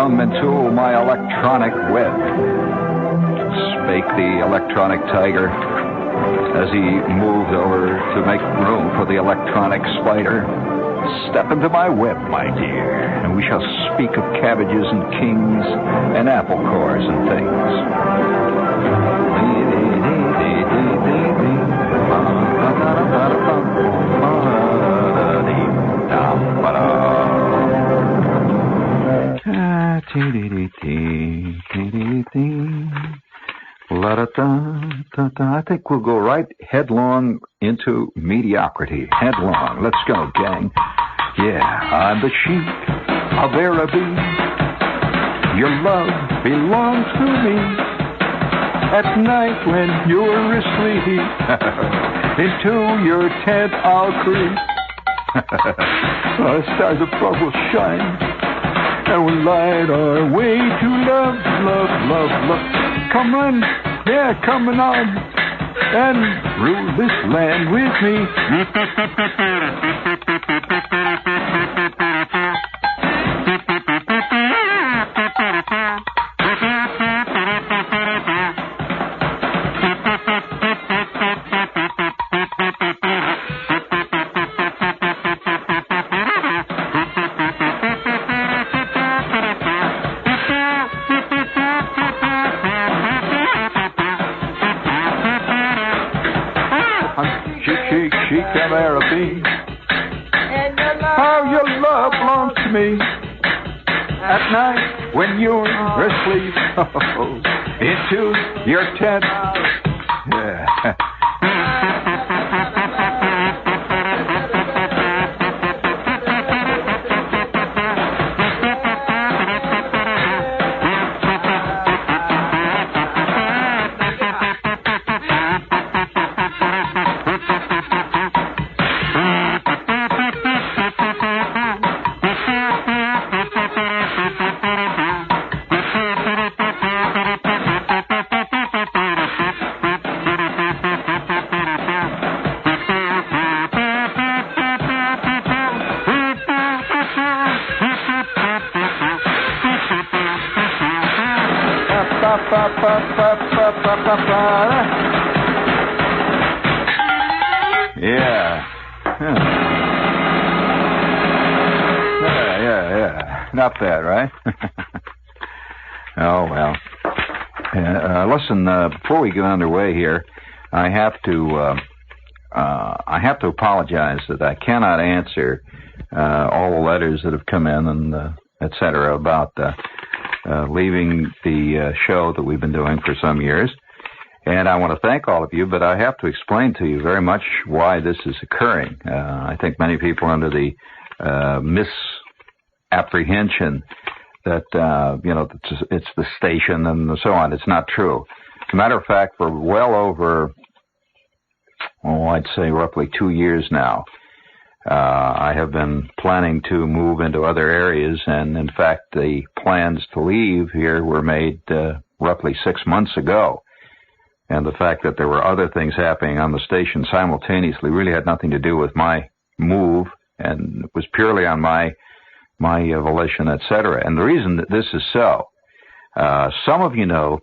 come into my electronic web, spake the electronic tiger as he moved over to make room for the electronic spider. Step into my web, my dear, and we shall speak of cabbages and kings and apple cores and things. I think we'll go right headlong into mediocrity. Headlong. Let's go, gang. Yeah, I'm the sheep of Araby. Your love belongs to me. At night when you're asleep, into your tent I'll creep. The stars above will shine, and we'll light our way to love, love, love, love. Come on, yeah, coming on, and rule this land with me. How your love belongs to me. At night when you're asleep, into your tent. Yeah. Yeah. Not bad, right? Oh, well. Listen, before we get underway here, I have to apologize that I cannot answer all the letters that have come in and et cetera about leaving the show that we've been doing for some years. And I want to thank all of you, but I have to explain to you very much why this is occurring. I think many people are under the misapprehension that, it's the station and so on. It's not true. As a matter of fact, for well over, I'd say roughly 2 years now, I have been planning to move into other areas, and in fact, the plans to leave here were made roughly 6 months ago. And the fact that there were other things happening on the station simultaneously really had nothing to do with my move, and it was purely on my volition, etc. And the reason that this is so, some of you know,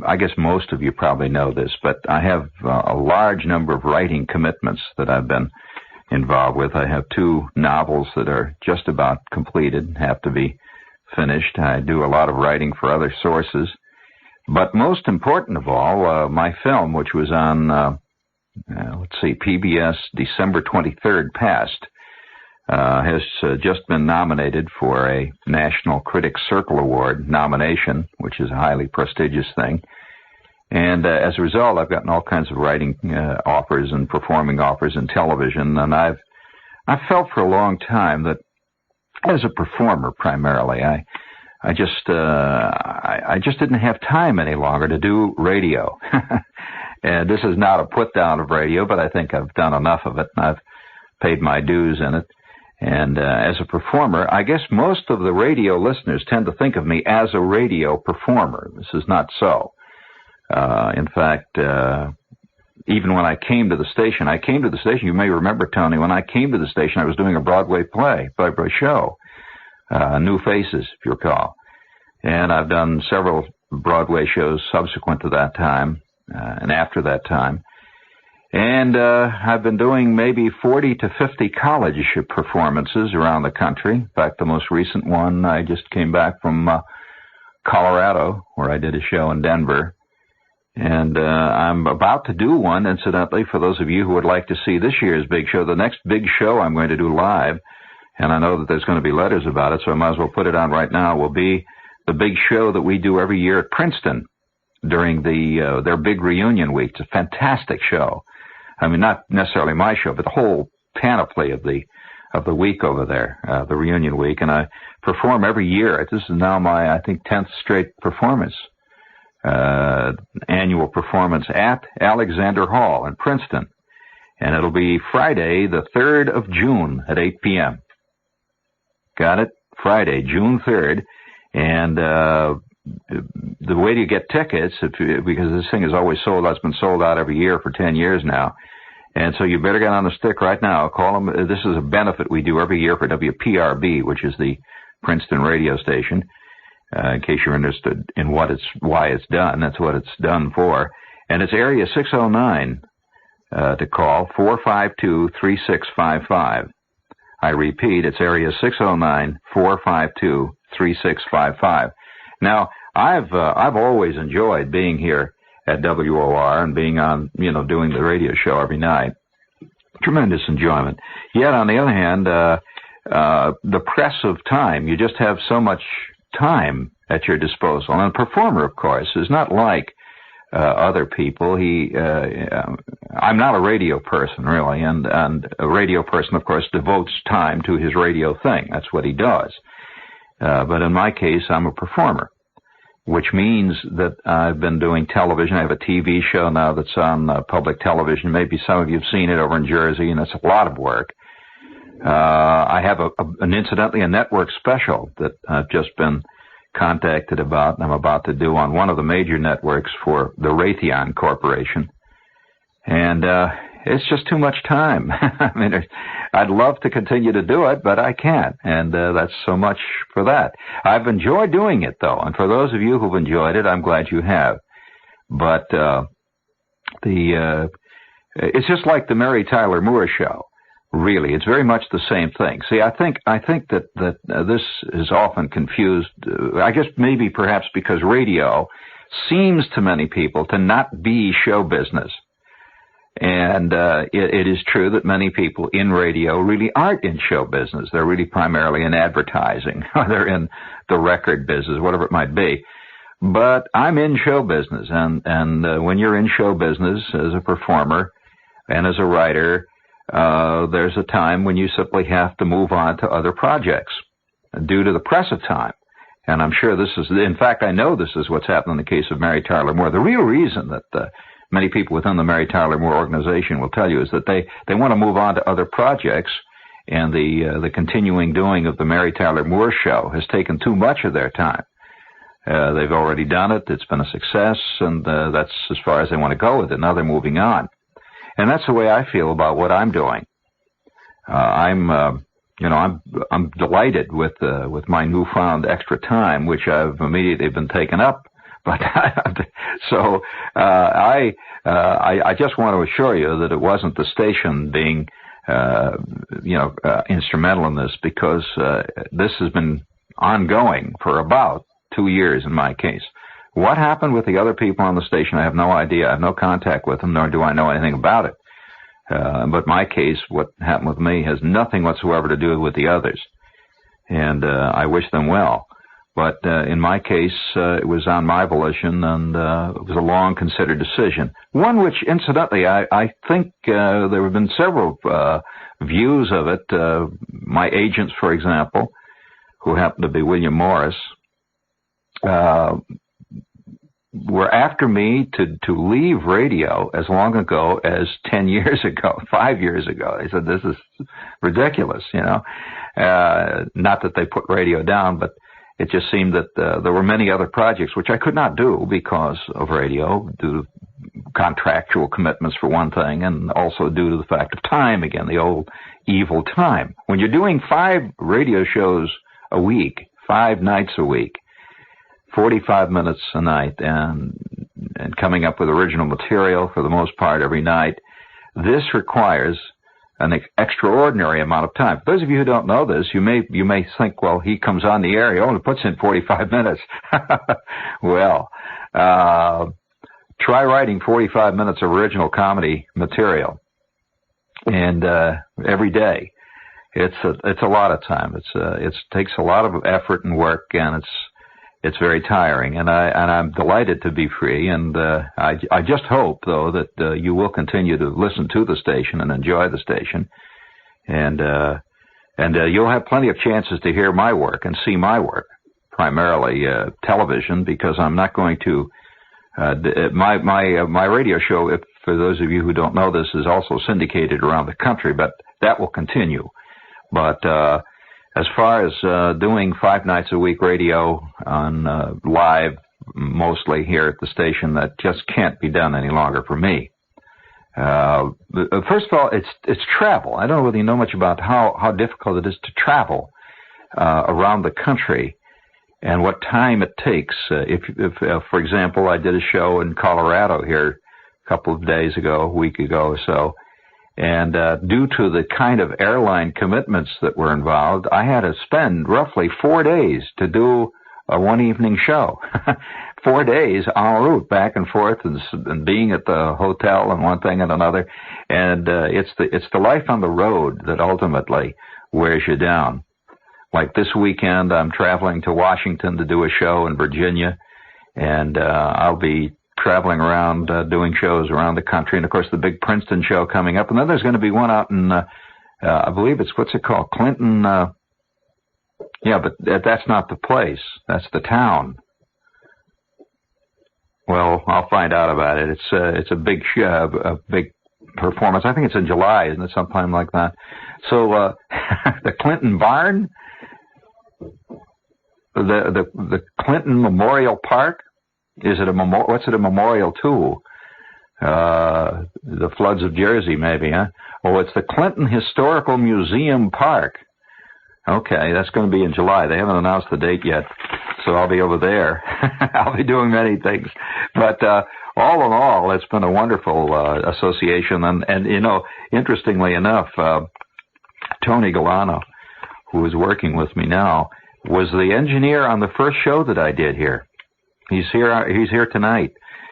I guess most of you probably know this, but I have a large number of writing commitments that I've been involved with. I have 2 novels that are just about completed, have to be finished. I do a lot of writing for other sources. But most important of all, my film, which was on, PBS December 23rd past, has just been nominated for a National Critics Circle Award nomination, which is a highly prestigious thing. And as a result, I've gotten all kinds of writing offers and performing offers in television, and I've felt for a long time that as a performer primarily, I just didn't have time any longer to do radio. And this is not a put down of radio, but I think I've done enough of it, and I've paid my dues in it. And as a performer, I guess most of the radio listeners tend to think of me as a radio performer. This is not so. In fact, even when I came to the station, you may remember, Tony, when I came to the station, I was doing a Broadway show, New Faces, if you recall. And I've done several Broadway shows subsequent to that time and after that time. And I've been doing maybe 40 to 50 college performances around the country. In fact, the most recent one, I just came back from Colorado, where I did a show in Denver. And I'm about to do one, incidentally, for those of you who would like to see this year's big show. The next big show I'm going to do live, and I know that there's going to be letters about it, so I might as well put it on right now, will be the big show that we do every year at Princeton during their big reunion week. It's a fantastic show. I mean, not necessarily my show, but the whole panoply of the week over there, the reunion week. And I perform every year. This is now my, I think, 10th straight performance, annual performance at Alexander Hall in Princeton. And it'll be Friday, the 3rd of June at 8 p.m. Got it? Friday, June 3rd. And the way to get tickets, because this thing is always sold out, it's been sold out every year for 10 years now. And so you better get on the stick right now. Call them. This is a benefit we do every year for WPRB, which is the Princeton radio station. In case you're interested in why it's done, that's what it's done for. And it's area 609 to call, 452-3655. I repeat, it's area 609-452-3655. Now, I've always enjoyed being here at WOR and being on, doing the radio show every night. Tremendous enjoyment. Yet, on the other hand, the press of time, you just have so much time at your disposal. And a performer, of course, is not like other people. I'm not a radio person, really, and a radio person, of course, devotes time to his radio thing. That's what he does. But in my case, I'm a performer, which means that I've been doing television. I have a TV show now that's on public television. Maybe some of you have seen it over in Jersey, and it's a lot of work. I have incidentally a network special that I've just been contacted about, and I'm about to do on one of the major networks for the Raytheon Corporation. And it's just too much time. I mean, I'd love to continue to do it, but I can't, and that's so much for that. I've enjoyed doing it, though, and for those of you who've enjoyed it, I'm glad you have. But it's just like the Mary Tyler Moore Show. Really, it's very much the same thing. See, I think that this is often confused. I guess maybe perhaps because radio seems to many people to not be show business. And it is true that many people in radio really aren't in show business. They're really primarily in advertising, or they're in the record business, whatever it might be. But I'm in show business, and when you're in show business as a performer and as a writer, there's a time when you simply have to move on to other projects due to the press of time. And I'm sure in fact, I know this is what's happened in the case of Mary Tyler Moore. The real reason that many people within the Mary Tyler Moore organization will tell you is that they want to move on to other projects, and the continuing doing of the Mary Tyler Moore Show has taken too much of their time. They've already done it. It's been a success, and that's as far as they want to go with it. Now they're moving on. And that's the way I feel about what I'm doing. I'm delighted with my newfound extra time, which I've immediately been taken up. But so I just want to assure you that it wasn't the station being instrumental in this, because this has been ongoing for about 2 years in my case. What happened with the other people on the station, I have no idea. I have no contact with them, nor do I know anything about it. But my case, what happened with me, has nothing whatsoever to do with the others. And I wish them well. But in my case, it was on my volition, and it was a long-considered decision. One which, incidentally, I think there have been several views of it. My agents, for example, who happened to be William Morris, were after me to leave radio as long ago as 10 years ago, 5 years ago. They said, this is ridiculous, Not that they put radio down, but it just seemed that there were many other projects which I could not do because of radio, due to contractual commitments for one thing, and also due to the fact of time, again, the old evil time. When you're doing 5 radio shows a week, 5 nights a week, 45 minutes a night and coming up with original material for the most part every night. This requires an extraordinary amount of time. For those of you who don't know this, you may think, well, he comes on the air, he only puts in 45 minutes. Well, try writing 45 minutes of original comedy material, and every day. It's a lot of time. It takes a lot of effort and work, and it's very tiring. And I'm delighted to be free. And I just hope, though, that you will continue to listen to the station and enjoy the station, and you'll have plenty of chances to hear my work and see my work, primarily television, because I'm not going to. My radio show, for those of you who don't know this, is also syndicated around the country, but that will continue. But as far as doing 5 nights a week radio on live, mostly here at the station, that just can't be done any longer for me. First of all, it's travel. I don't really know much about how difficult it is to travel around the country and what time it takes. If for example, I did a show in Colorado here a couple of days ago, a week ago or so, and due to the kind of airline commitments that were involved, I had to spend roughly 4 days to do a one-evening show. 4 days en route, back and forth, and being at the hotel and one thing and another. And it's the life on the road that ultimately wears you down. Like this weekend, I'm traveling to Washington to do a show in Virginia, and I'll be traveling around doing shows around the country, and of course the big Princeton show coming up, and then there's going to be one out in I believe it's, what's it called, Clinton, yeah, but that's not the place, that's the town. Well, I'll find out about it. It's a big performance. I think it's in July, isn't it, sometime like that? So the Clinton Barn, the Clinton Memorial Park. Is it a what's it a memorial to? The floods of Jersey, maybe, huh? Oh, it's the Clinton Historical Museum Park. Okay, that's going to be in July. They haven't announced the date yet, so I'll be over there. I'll be doing many things. But all in all, it's been a wonderful association. And you know, interestingly enough, Tony Galano, who is working with me now, was the engineer on the first show that I did here. He's here tonight,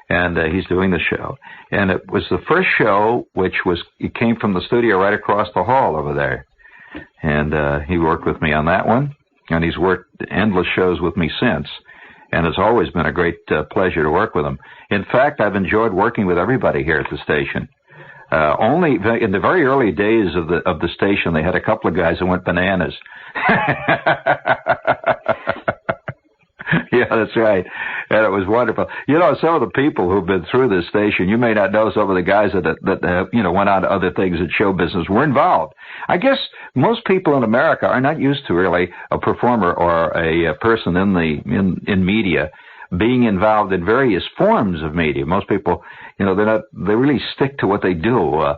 and he's doing the show. And it was the first show, it came from the studio right across the hall over there. And he worked with me on that one, and he's worked endless shows with me since. And it's always been a great pleasure to work with him. In fact, I've enjoyed working with everybody here at the station. Only in the very early days of the station, they had a couple of guys who went bananas. Yeah, that's right. And it was wonderful. You know, some of the people who've been through this station, you may not know some of the guys that you know, went on to other things in show business, were involved. I guess most people in America are not used to really a performer or a person in media being involved in various forms of media. Most people, you know, they really stick to what they do.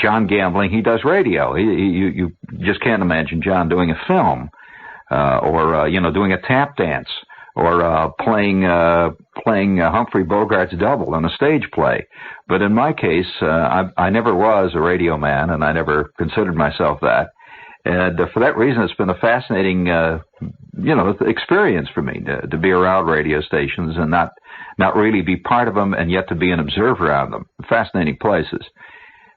John Gambling, he does radio. You just can't imagine John doing a film. Or you know, doing a tap dance, or playing Humphrey Bogart's double in a stage play. But in my case, I never was a radio man, and I never considered myself that. And for that reason, it's been a fascinating, you know, experience for me to be around radio stations and not really be part of them, and yet to be an observer of them. Fascinating places,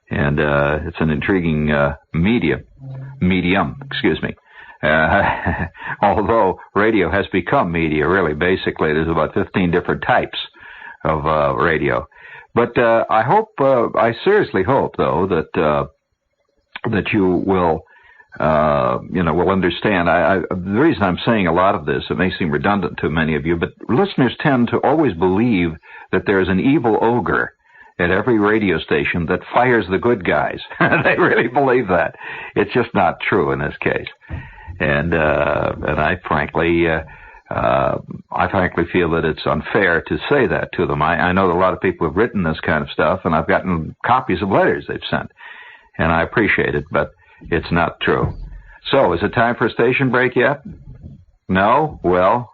and it's an intriguing medium. Excuse me. Although radio has become media, really, basically, there's about 15 different types of radio. But I seriously hope, though, that you will, you know, will understand. The reason I'm saying a lot of this, it may seem redundant to many of you, but listeners tend to always believe that there's an evil ogre at every radio station that fires the good guys. They really believe that. It's just not true in this case. And I frankly feel that it's unfair to say that to them. I know that a lot of people have written this kind of stuff, and I've gotten copies of letters they've sent, and I appreciate it, but it's not true. So, is it time for a station break yet? No? Well,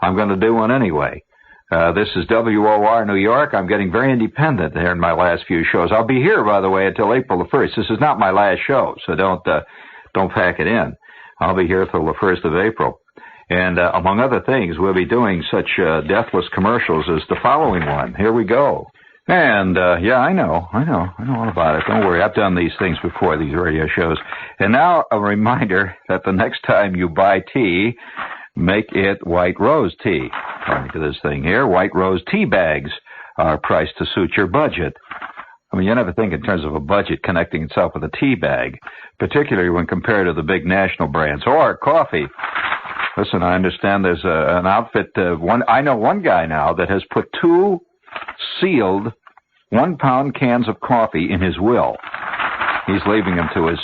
I'm going to do one anyway. This is WOR New York. I'm getting very independent here in my last few shows. I'll be here, by the way, until April the 1st. This is not my last show, so don't pack it in. I'll be here till the 1st of April. And among other things, we'll be doing such deathless commercials as the following one. Here we go. And, yeah, I know all about it. Don't worry, I've done these things before, these radio shows. And now a reminder that the next time you buy tea, make it White Rose tea. According to this thing here, White Rose tea bags are priced to suit your budget. I mean, you never think in terms of a budget connecting itself with a tea bag, particularly when compared to the big national brands. Or coffee. Listen, I understand there's an outfit, I know one guy now that has put 2 sealed 1-pound cans of coffee in his will. He's leaving them to his,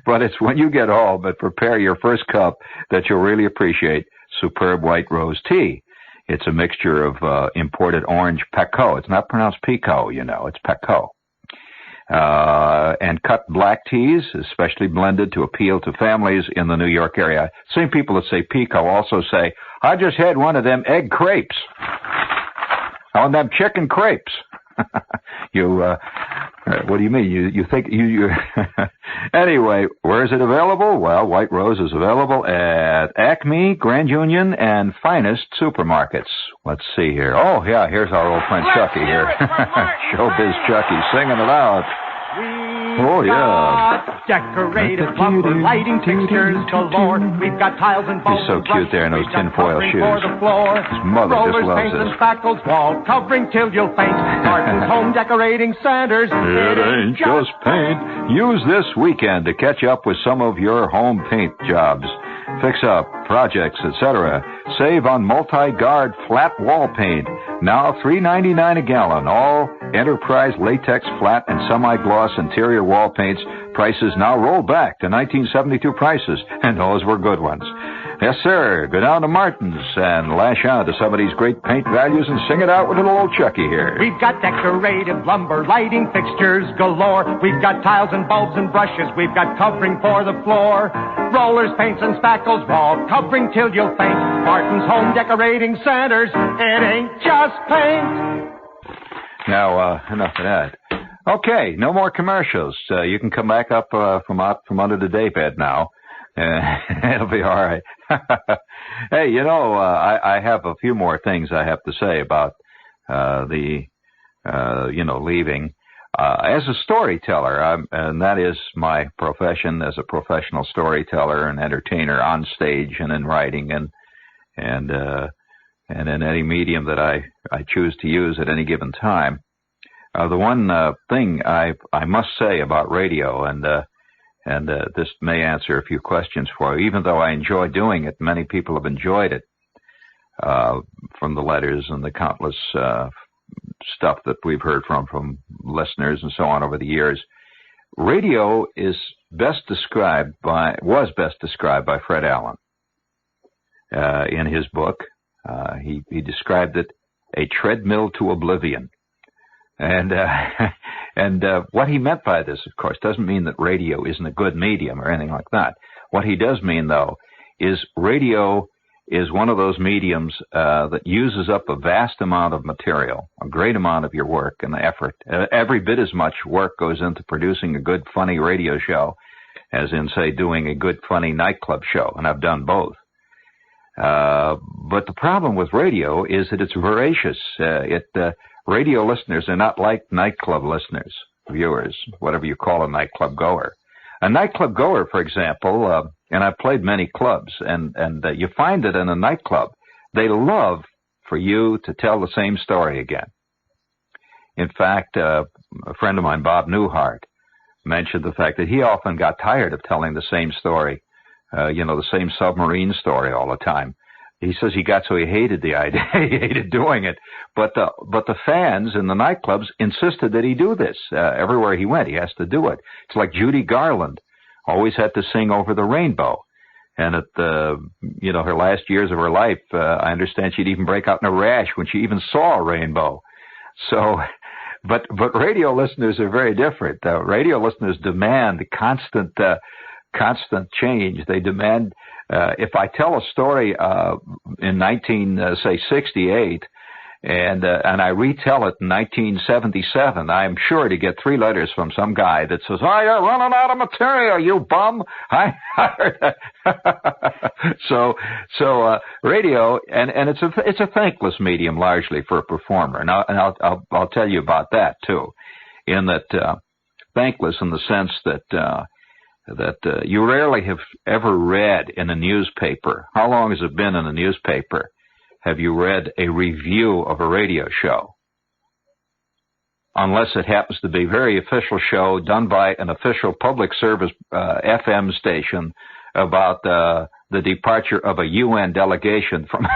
but it's when you get home and prepare your first cup that you'll really appreciate superb White Rose tea. It's a mixture of imported orange Pekoe. It's not pronounced Pico, you know, it's Pekoe. And cut black teas, especially blended to appeal to families in the New York area. Same people that say Pico also say, I just had one of them egg crepes. On them chicken crepes. What do you mean? You think you Anyway, where is it available? Well, White Rose is available at Acme, Grand Union, and Finest supermarkets. Let's see here. Oh, yeah, here's our old friend Chucky here. Showbiz Chucky singing it out. Oh, yeah. Decorated lumber, lighting fixtures galore. We've got tiles and bulbs. He's so cute there in those tinfoil shoes. His mother Rollers, just loves paints, this. and spackles, wall covering till you'll faint. Martin's Home Decorating Centers. It ain't just paint. Use this weekend to catch up with some of your home paint jobs. Fix up, projects, etc. Save on multi-guard flat wall paint. Now $3.99 a gallon. All Enterprise latex flat and semi-gloss interior wall paints. Prices now roll back to 1972 prices. And those were good ones. Yes, sir. Go down to Martin's and lash out to some of these great paint values and sing it out with little old Chucky here. We've got decorative lumber, lighting fixtures galore. We've got tiles and bulbs and brushes. We've got covering for the floor. Rollers, paints, and spackles, wall covering till you'll faint. Martin's Home Decorating Centers. It ain't just paint. Now, enough of that. Okay, no more commercials. You can come back up from under the daybed now. It'll be all right. Hey, you know, I have a few more things I have to say about leaving. As a storyteller, and that is my profession as a professional storyteller and entertainer on stage and in writing and in any medium that I choose to use at any given time. The one thing I must say about radio, and this may answer a few questions for you, even though I enjoy doing it, many people have enjoyed it from the letters and the countless stuff that we've heard from listeners and so on over the years. Radio was best described by Fred Allen in his book. He described it a treadmill to oblivion. And what he meant by this, of course, doesn't mean that radio isn't a good medium or anything like that. What he does mean, though, is radio is one of those mediums that uses up a vast amount of material, a great amount of your work and effort. Every bit as much work goes into producing a good, funny radio show as in, say, doing a good, funny nightclub show, and I've done both. But the problem with radio is that it's voracious. Radio listeners are not like nightclub listeners, viewers, whatever you call a nightclub goer. A nightclub goer, for example, and I've played many clubs, and you find that in a nightclub, they love for you to tell the same story again. In fact, a friend of mine, Bob Newhart, mentioned the fact that he often got tired of telling the same story, the same submarine story all the time. He says he got so he hated the idea, he hated doing it. But the fans in the nightclubs insisted that he do this. Everywhere he went, he has to do it. It's like Judy Garland always had to sing Over the Rainbow. And at her last years of her life, I understand she'd even break out in a rash when she even saw a rainbow. So, but radio listeners are very different. Radio listeners demand constant change. They demand if I tell a story in 1968 and I retell it in 1977, I'm sure to get 3 letters from some guy that says, "Oh, you're running out of material, you bum." I heard that. So radio, and it's a thankless medium largely for a performer, and I'll tell you about that too, in that thankless in the sense that you rarely have ever read in a newspaper. How long has it been in a newspaper? Have you read a review of a radio show? Unless it happens to be a very official show done by an official public service FM station about the departure of a UN delegation from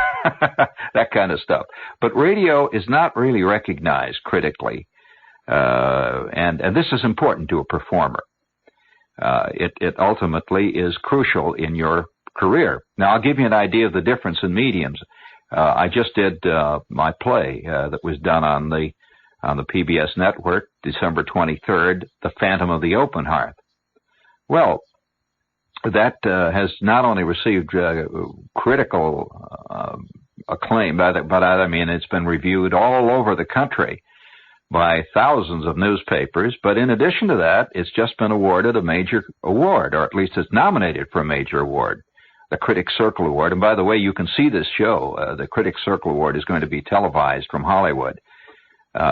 that kind of stuff. But radio is not really recognized critically, and this is important to a performer. It ultimately is crucial in your career. Now, I'll give you an idea of the difference in mediums. I just did my play that was done on the PBS network, December 23rd, The Phantom of the Open Hearth. Well, that has not only received critical acclaim, but I mean it's been reviewed all over the country by thousands of newspapers. But in addition to that, it's just been awarded a major award, or at least it's nominated for a major award, the Critics Circle Award. And by the way, you can see this show. The Critics Circle Award is going to be televised from Hollywood,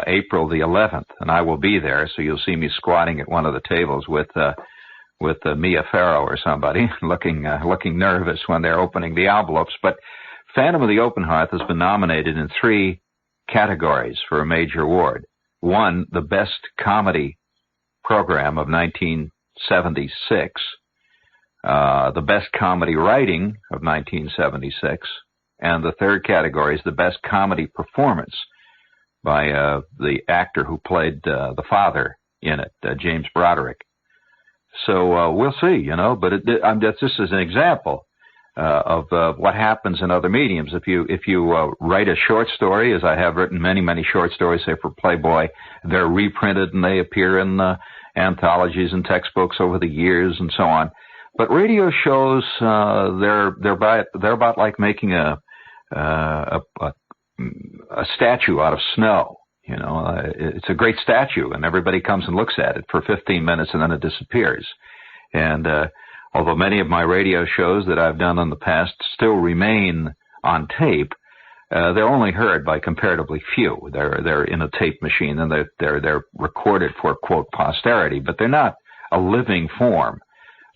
April the 11th, and I will be there. So you'll see me squatting at one of the tables with Mia Farrow or somebody, looking nervous when they're opening the envelopes. But Phantom of the Open Hearth has been nominated in 3 categories for a major award. 1, the best comedy program of 1976. The best comedy writing of 1976, and the 3rd category is the best comedy performance by the actor who played the father in it, James Broderick. So we'll see, but this is an example of what happens in other mediums. If you write a short story, as I have written many short stories, say for Playboy, they're reprinted and they appear in anthologies and textbooks over the years and so on. But radio shows, they're about like making a statue out of snow. It's a great statue, and everybody comes and looks at it for 15 minutes, and then it disappears. And although many of my radio shows that I've done in the past still remain on tape, they're only heard by comparatively few. They're in a tape machine, and they're recorded for, quote, posterity, but they're not a living form.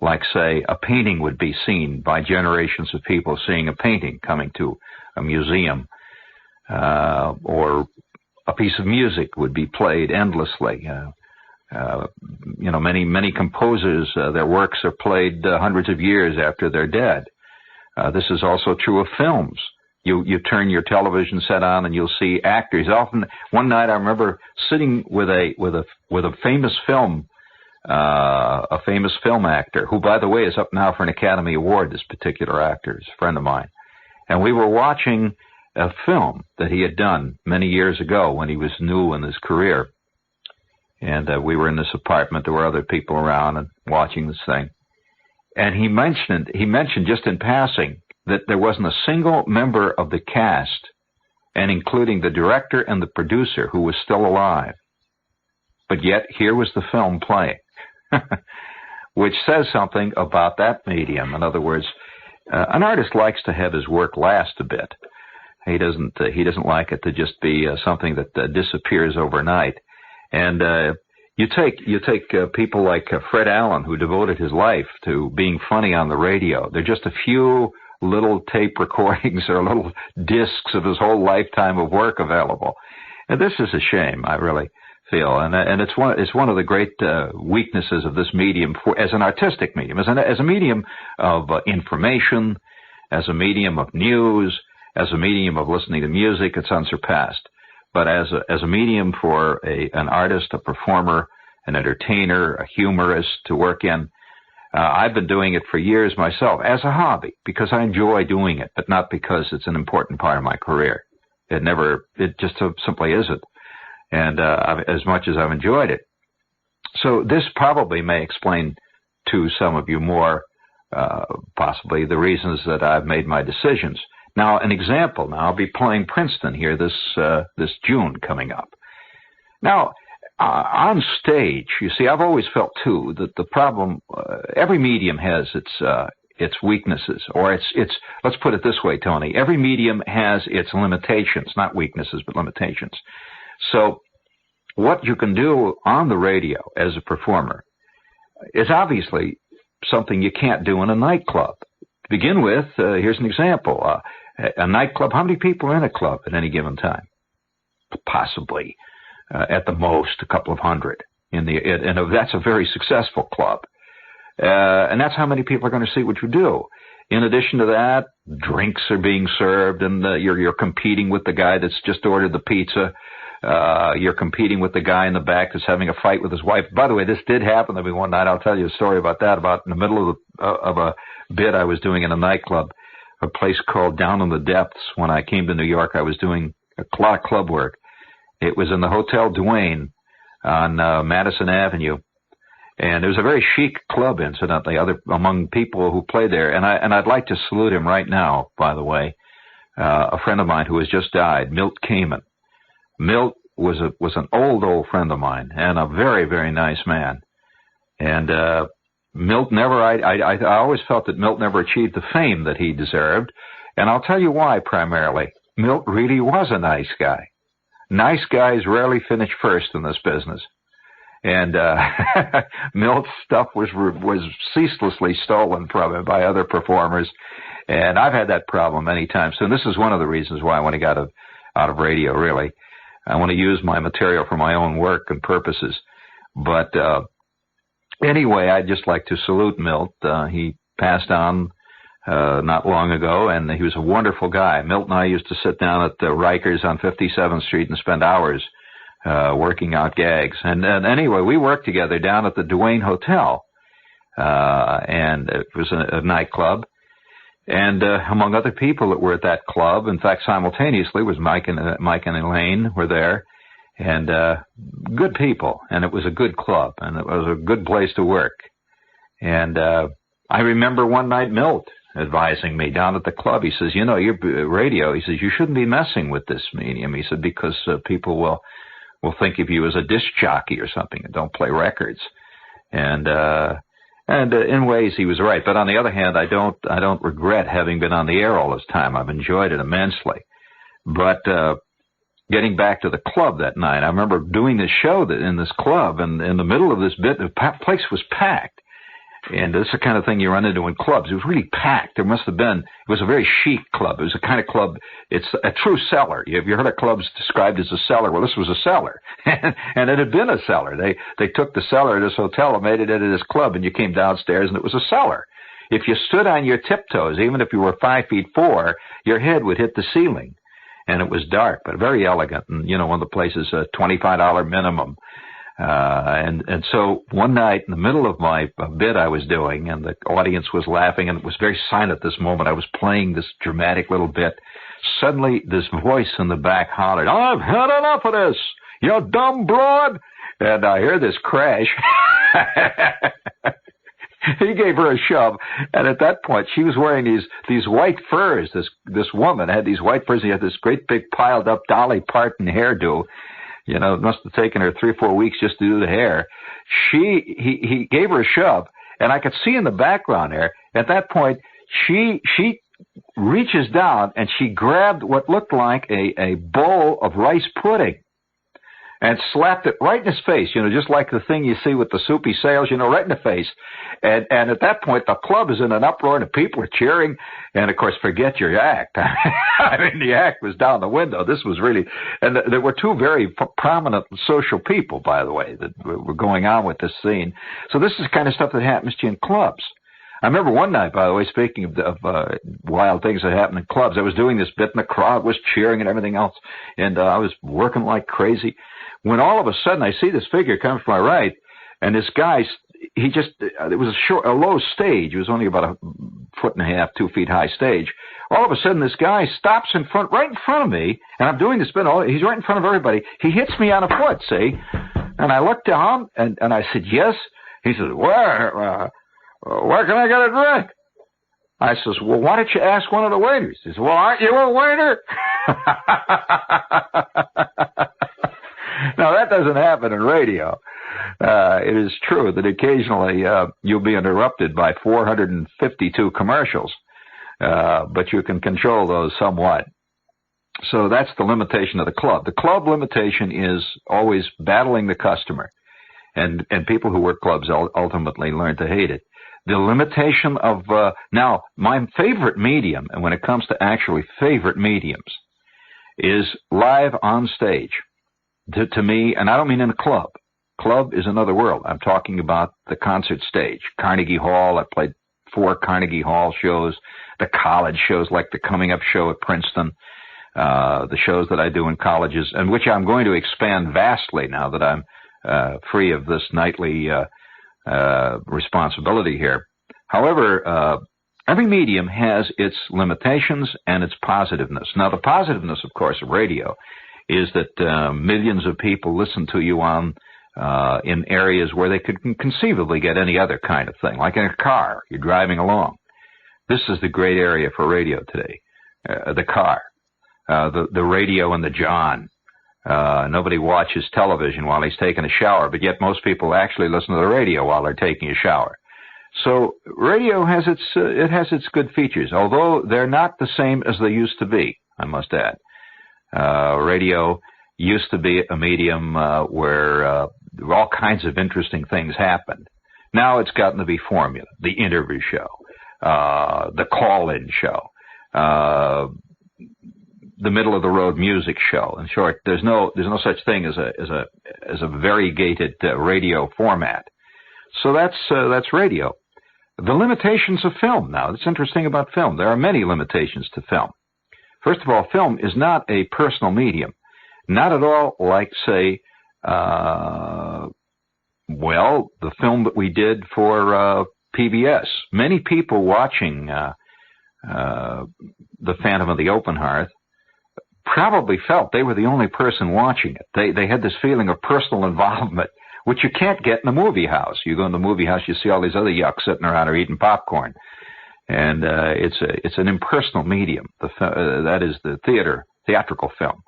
Like, say, a painting would be seen by generations of people seeing a painting coming to a museum, or a piece of music would be played endlessly. Many composers, their works are played hundreds of years after they're dead. This is also true of films. You turn your television set on and you'll see actors. Often, one night I remember sitting with a famous film actor, who, by the way, is up now for an Academy Award. This particular actor is a friend of mine, and we were watching a film that he had done many years ago when he was new in his career. And we were in this apartment. There were other people around and watching this thing. And he mentioned just in passing that there wasn't a single member of the cast, and including the director and the producer, who was still alive. But yet, here was the film playing, which says something about that medium. In other words, an artist likes to have his work last a bit. He doesn't like it to just be something that disappears overnight. And you take people like Fred Allen, who devoted his life to being funny on the radio. They're just a few little tape recordings or little discs of his whole lifetime of work available. And this is a shame, I really feel. And it's one of the great weaknesses of this medium as an artistic medium, as a medium of information, as a medium of news, as a medium of listening to music. It's unsurpassed. But as a medium for an artist, a performer, an entertainer, a humorist to work in, I've been doing it for years myself as a hobby, because I enjoy doing it, but not because it's an important part of my career. It just simply isn't. And as much as I've enjoyed it. So this probably may explain to some of you more possibly the reasons that I've made my decisions. Now, an example. Now, I'll be playing Princeton here this June coming up. Now, on stage, you see, I've always felt too that the problem, every medium has its weaknesses, or its. Let's put it this way, Tony. Every medium has its limitations, not weaknesses, but limitations. So, what you can do on the radio as a performer is obviously something you can't do in a nightclub. To begin with, here's an example. A nightclub, how many people are in a club at any given time? Possibly, at the most, a couple of hundred. And that's a very successful club. And that's how many people are going to see what you do. In addition to that, drinks are being served, and you're competing with the guy that's just ordered the pizza. You're competing with the guy in the back that's having a fight with his wife. By the way, this did happen to me one night. I'll tell you a story about that. About in the middle of a bit I was doing in a nightclub, a place called Down in the Depths. When I came to New York, I was doing a lot of club work. It was in the Hotel Duane on Madison Avenue, and it was a very chic club, incidentally, among people who played there. And I'd like to salute him right now, by the way, a friend of mine who has just died, Milt Kamen. Milt was an old friend of mine, and a very, very nice man. And Milt never, I always felt that Milt never achieved the fame that he deserved, and I'll tell you why, primarily. Milt really was a nice guy. Nice guys rarely finish first in this business. And Milt's stuff was ceaselessly stolen from him by other performers, and I've had that problem many times. So this is one of the reasons why I want to get out of radio, really. I want to use my material for my own work and purposes. But anyway, I'd just like to salute Milt. He passed on not long ago, and he was a wonderful guy. Milt and I used to sit down at the Rikers on 57th Street and spend hours working out gags. And anyway, we worked together down at the Duane Hotel, and it was a nightclub. And among other people that were at that club, in fact, simultaneously was Mike and Elaine were there, and good people. And it was a good club, and it was a good place to work. And I remember one night Milt advising me down at the club. He says, your radio, he says, you shouldn't be messing with this medium. He said, because people will think of you as a disc jockey or something and don't play records. And in ways he was right. But on the other hand, I don't regret having been on the air all this time. I've enjoyed it immensely. But getting back to the club that night, I remember doing this show in this club, and in the middle of this bit, the place was packed. And this is the kind of thing you run into in clubs. It was really packed. There must have been, it was a very chic club. It was a kind of club, it's a true cellar. Have you heard of clubs described as a cellar? Well, this was a cellar. And it had been a cellar. They took the cellar at this hotel and made it into this club, and you came downstairs and it was a cellar. If you stood on your tiptoes, even if you were 5'4", your head would hit the ceiling. And it was dark, but very elegant. And, one of the places, a $25 minimum. And so one night in the middle of my bit I was doing, and the audience was laughing, and it was very silent at this moment. I was playing this dramatic little bit. Suddenly this voice in the back hollered, "I've had enough of this, you dumb broad!" And I hear this crash. He gave her a shove, and at that point she was wearing these white furs. This woman had these white furs. He had this great big piled up Dolly Parton hairdo. It must have taken her 3 or 4 weeks just to do the hair. He gave her a shove, and I could see in the background there, at that point, she reaches down and she grabbed what looked like a bowl of rice pudding and slapped it right in his face, just like the thing you see with the soupy sales, right in the face. And at that point, the club is in an uproar and the people are cheering. And of course, forget your act. I mean, the act was down the window. This was really, and there were two very prominent social people, by the way, that were going on with this scene. So this is the kind of stuff that happens to you in clubs. I remember one night, by the way, speaking of wild things that happen in clubs, I was doing this bit and the crowd was cheering and everything else. And I was working like crazy. When all of a sudden I see this figure coming from my right, and this guy, it was a low stage. It was only about 1.5 2 feet high stage. All of a sudden this guy stops right in front of me, and I'm doing this bit. He's right in front of everybody. He hits me on the foot, see? And I looked down, and I said, "Yes?" He said, Where can I get a drink?" I says, well, why don't you ask one of the waiters? He says, well, aren't you a waiter? Now, that doesn't happen in radio. It is true that occasionally you'll be interrupted by 452 commercials, but you can control those somewhat. So that's the limitation of the club. The club limitation is always battling the customer, and people who work clubs ultimately learn to hate it. The limitation of, now, my favorite medium, and when it comes to actually favorite mediums, is live on stage. To me, and I don't mean in a club. Club is another world. I'm talking about the concert stage. Carnegie Hall, I played 4 Carnegie Hall shows, the college shows like the Coming Up show at Princeton, the shows that I do in colleges, and which I'm going to expand vastly now that I'm free of this nightly responsibility here. However, every medium has its limitations and its positiveness. Now, the positiveness, of course, of radio is that millions of people listen to you on in areas where they could conceivably get any other kind of thing, like in a car. You're driving along. This is the great area for radio today, the car, the radio and the John. Nobody watches television while he's taking a shower, but yet most people actually listen to the radio while they're taking a shower. So radio has its good features, although they're not the same as they used to be, I must add. Radio used to be a medium where all kinds of interesting things happened. Now it's gotten to be formula, the interview show, the call-in show, the middle-of-the-road music show. In short, there's no such thing as a variegated radio format. So that's radio. The limitations of film. Now, it's interesting about film. There are many limitations to film. First of all, film is not a personal medium. Not at all like, say, the film that we did for PBS. Many people watching The Phantom of the Open Hearth probably felt they were the only person watching it. They had this feeling of personal involvement, which you can't get in a movie house. You go in the movie house, you see all these other yucks sitting around or eating popcorn. And it's an impersonal medium. That is the theatrical film.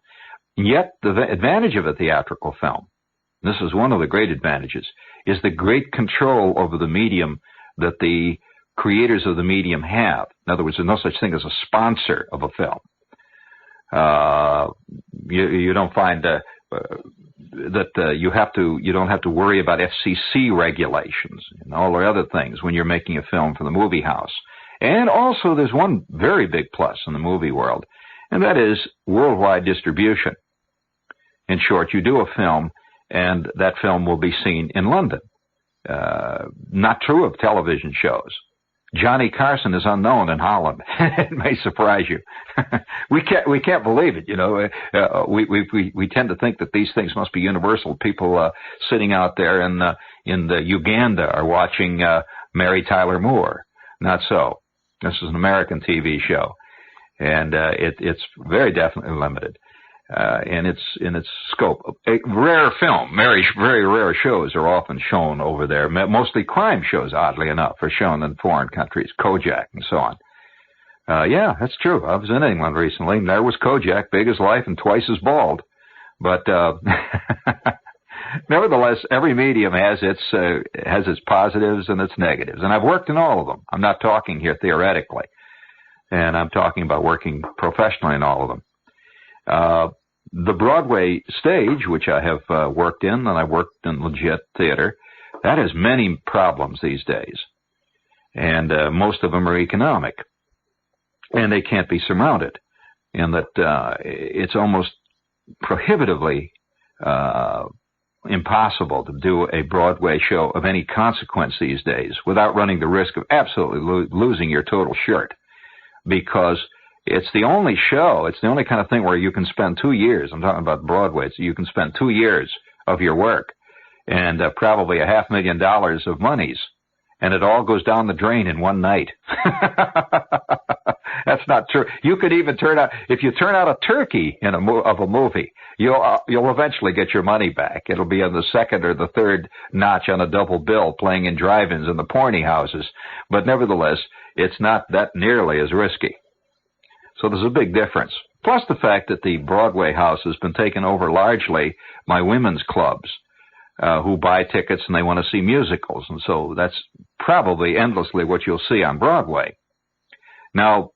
And yet, the advantage of a theatrical film, this is one of the great advantages, is the great control over the medium that the creators of the medium have. In other words, there's no such thing as a sponsor of a film. You don't find that you don't have to worry about FCC regulations and all the other things when you're making a film for the movie house. And also, there's one very big plus in the movie world, and that is worldwide distribution. In short, you do a film, and that film will be seen in London. Not true of television shows. Johnny Carson is unknown in Holland. It may surprise you. We can't believe it. You know, we tend to think that these things must be universal. People sitting out there in the Uganda are watching Mary Tyler Moore. Not so. This is an American TV show, and it's very definitely limited in its scope. A rare film, very rare shows are often shown over there. Mostly crime shows, oddly enough, are shown in foreign countries. Kojak and so on. Yeah, that's true. I was in England recently, and there was Kojak, big as life and twice as bald. But nevertheless, every medium has its positives and its negatives, and I've worked in all of them. I'm not talking here theoretically, and I'm talking about working professionally in all of them. The Broadway stage, which I have worked in, and I worked in legit theater, that has many problems these days, and most of them are economic, and they can't be surmounted, in that it's almost prohibitively impossible to do a Broadway show of any consequence these days without running the risk of absolutely losing your total shirt, because it's the only show, it's the only kind of thing where you can spend 2 years, I'm talking about Broadway, so you can spend 2 years of your work and probably $500,000 of monies, and it all goes down the drain in one night. That's not true. You could even if you turn out a turkey in a movie, you'll eventually get your money back. It'll be on the second or the third notch on a double bill, playing in drive-ins in the porny houses. But nevertheless, it's not that nearly as risky. So there's a big difference. Plus the fact that the Broadway house has been taken over largely by women's clubs who buy tickets and they want to see musicals. And so that's probably endlessly what you'll see on Broadway. Now,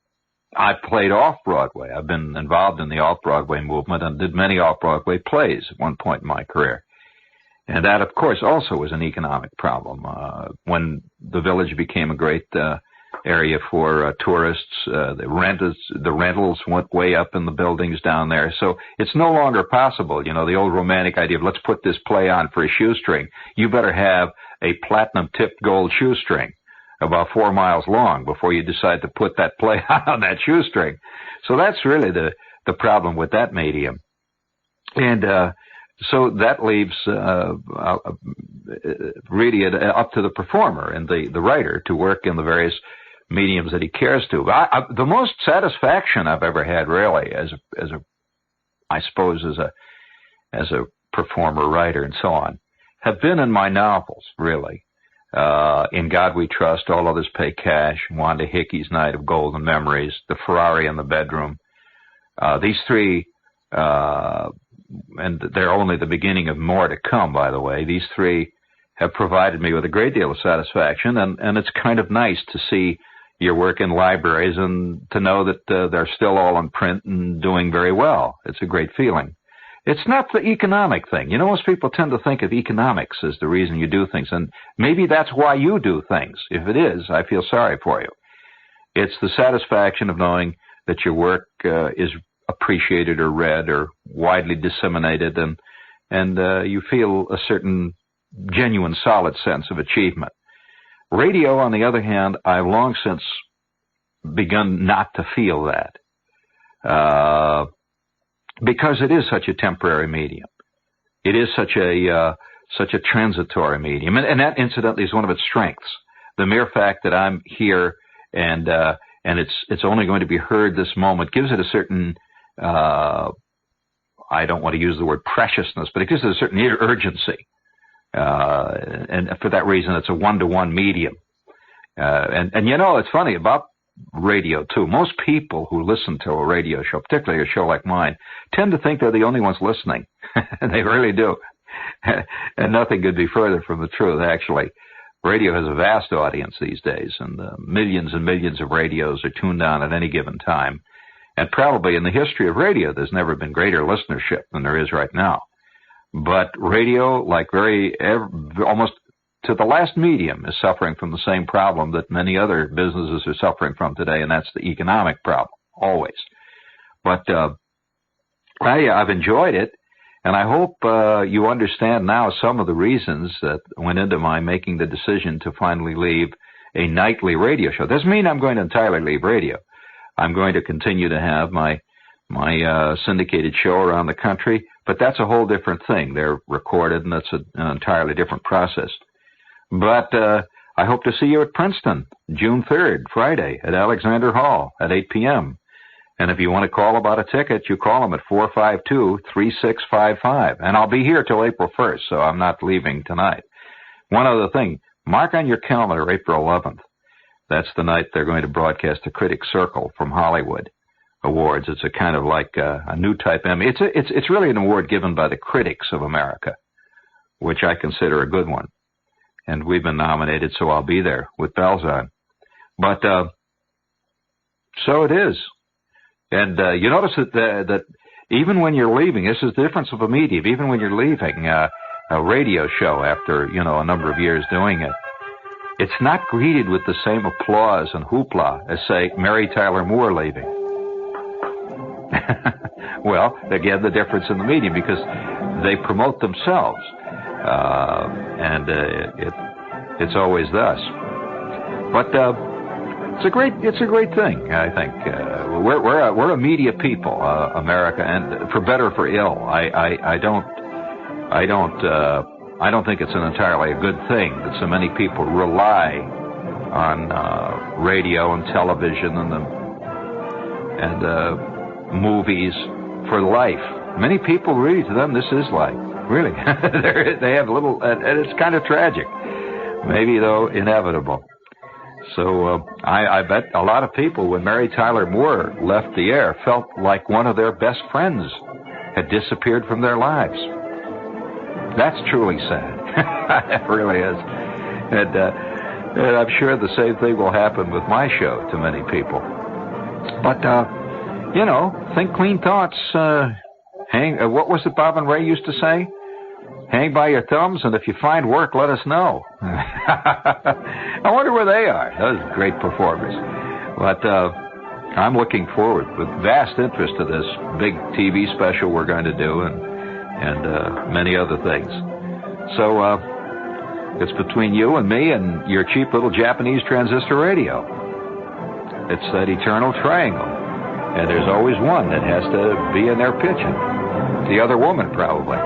I've played off-Broadway. I've been involved in the off-Broadway movement and did many off-Broadway plays at one point in my career. And that, of course, also was an economic problem. When the village became a great area for tourists, the rentals went way up in the buildings down there. So it's no longer possible, you know, the old romantic idea of let's put this play on for a shoestring. You better have a platinum-tipped gold shoestring about 4 miles long before you decide to put that play on that shoestring. So that's really the problem with that medium. And so that leaves really up to the performer and the writer to work in the various mediums that he cares to. The most satisfaction I've ever had, really, I suppose as a performer, writer, and so on, have been in my novels, really. In God We Trust, All Others Pay Cash, Wanda Hickey's Night of Golden Memories, The Ferrari in the Bedroom. These three, and they're only the beginning of more to come, by the way. These three have provided me with a great deal of satisfaction, and it's kind of nice to see your work in libraries and to know that they're still all in print and doing very well. It's a great feeling. It's not the economic thing. You know, most people tend to think of economics as the reason you do things, and maybe that's why you do things. If it is, I feel sorry for you. It's the satisfaction of knowing that your work is appreciated or read or widely disseminated, and you feel a certain genuine, solid sense of achievement. Radio, on the other hand, I've long since begun not to feel that. Because it is such a temporary medium. It is such a transitory medium. And that, incidentally, is one of its strengths. The mere fact that I'm here and it's only going to be heard this moment gives it a certain, I don't want to use the word preciousness, but it gives it a certain urgency. And for that reason, it's a one-to-one medium. And you know, it's funny about radio, too. Most people who listen to a radio show, particularly a show like mine, tend to think they're the only ones listening. They really do. And nothing could be further from the truth, actually. Radio has a vast audience these days, and millions of radios are tuned on at any given time. And probably in the history of radio, there's never been greater listenership than there is right now. But radio, like almost to the last medium, is suffering from the same problem that many other businesses are suffering from today, and that's the economic problem, always. But I've enjoyed it, and I hope you understand now some of the reasons that went into my making the decision to finally leave a nightly radio show. Doesn't mean I'm going to entirely leave radio. I'm going to continue to have my syndicated show around the country, but that's a whole different thing. They're recorded, and that's an entirely different process. But I hope to see you at Princeton, June 3rd, Friday, at Alexander Hall at 8 p.m. And if you want to call about a ticket, you call them at 452-3655. And I'll be here till April 1st, so I'm not leaving tonight. One other thing, mark on your calendar April 11th. That's the night they're going to broadcast the Critics Circle from Hollywood Awards. It's a kind of like a new type Emmy. It's really an award given by the critics of America, which I consider a good one. And we've been nominated, so I'll be there with bells on. But so it is. And you notice that even when you're leaving, this is the difference of a medium, even when you're leaving a radio show after, a number of years doing it, it's not greeted with the same applause and hoopla as, say, Mary Tyler Moore leaving. Well, again, the difference in the medium, because they promote themselves. And it's always thus. But it's a great thing, I think. We're a media people, America, and for better or for ill. I don't think it's an entirely a good thing that so many people rely on radio and television and and movies for life. Many people read to them this is life. Really. They have a little, and it's kind of tragic. Maybe, though, inevitable. So I bet a lot of people, when Mary Tyler Moore left the air, felt like one of their best friends had disappeared from their lives. That's truly sad. It really is. And I'm sure the same thing will happen with my show to many people. But, think clean thoughts. What was it Bob and Ray used to say? Hang by your thumbs, and if you find work, let us know. I wonder where they are. Those great performers. But I'm looking forward with vast interest to this big TV special we're going to do and many other things. So it's between you and me and your cheap little Japanese transistor radio. It's that eternal triangle. And there's always one that has to be in there pitching. The other woman, probably.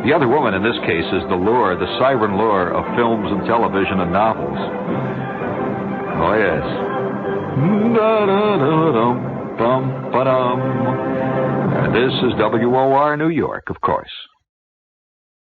The other woman in this case is the lure, the siren lure of films and television and novels. Oh, yes. And this is WOR New York, of course.